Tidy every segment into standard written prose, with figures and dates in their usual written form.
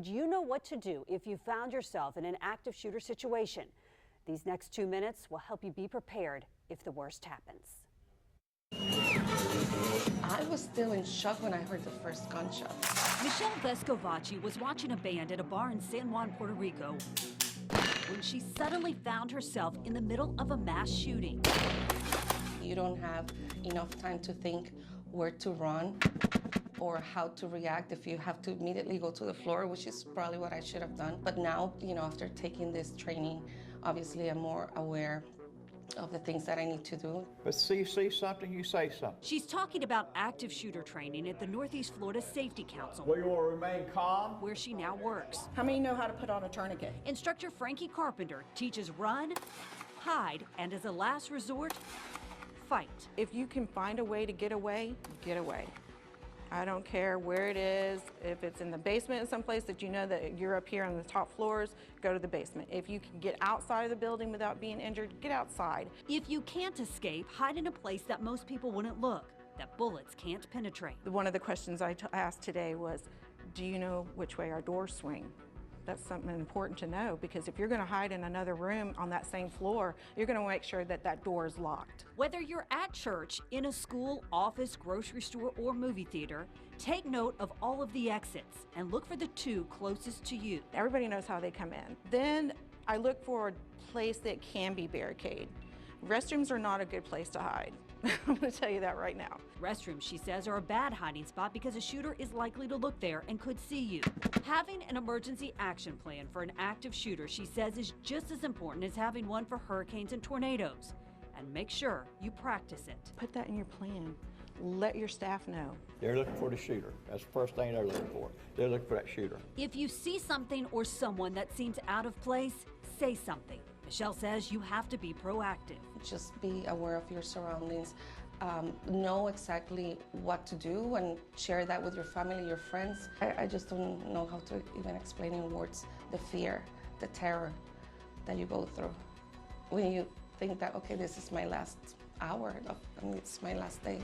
would you know what to do if you found yourself in an active shooter situation? These next 2 minutes will help you be prepared if the worst happens. I was still in shock when I heard the first gunshot. Michelle Vescovacci was watching a band at a bar in San Juan, Puerto Rico, when she suddenly found herself in the middle of a mass shooting. You don't have enough time to think where to run or how to react if you have to immediately go to the floor, which is probably what I should have done. But now, after taking this training, obviously I'm more aware of the things that I need to do. But you see something, you say something. She's talking about active shooter training at the Northeast Florida Safety Council, We will remain calm. where she now works. How many know how to put on a tourniquet? Instructor Frankie Carpenter teaches run, hide, and as a last resort, fight. If you can find a way to get away, get away. I don't care where it is. If it's in the basement in some place that you know that you're up here on the top floors, go to the basement. If you can get outside of the building without being injured, get outside. If you can't escape, hide in a place that most people wouldn't look, that bullets can't penetrate. One of the questions I asked today was, do you know which way our doors swing? That's something important to know, because if you're going to hide in another room on that same floor, you're going to make sure that that door is locked. Whether you're at church, in a school, office, grocery store, or movie theater, take note of all of the exits and look for the 2 closest to you. Everybody knows how they come in. Then I look for a place that can be barricaded. Restrooms are not a good place to hide. I'm going to tell you that right now. Restrooms, she says, are a bad hiding spot because a shooter is likely to look there and could see you. Having an emergency action plan for an active shooter, she says, is just as important as having one for hurricanes and tornadoes. And make sure you practice it. Put that in your plan. Let your staff know. They're looking for the shooter. That's the first thing they're looking for. They're looking for that shooter. If you see something or someone that seems out of place, say something. Michelle says you have to be proactive. Just be aware of your surroundings. Know exactly what to do and share that with your family, your friends. I just don't know how to even explain in words the fear, the terror that you go through when you think that, okay, this is my last hour, it's my last day.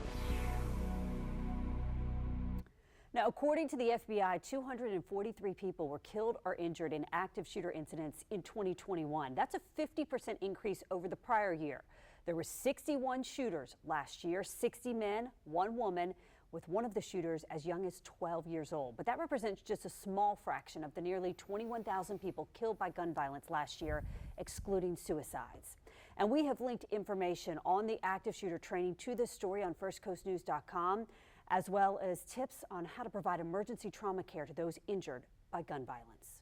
Now, according to the FBI, 243 people were killed or injured in active shooter incidents in 2021. That's a 50% increase over the prior year. There were 61 shooters last year, 60 men, 1 woman, with one of the shooters as young as 12 years old. But that represents just a small fraction of the nearly 21,000 people killed by gun violence last year, excluding suicides. And we have linked information on the active shooter training to this story on firstcoastnews.com, as well as tips on how to provide emergency trauma care to those injured by gun violence.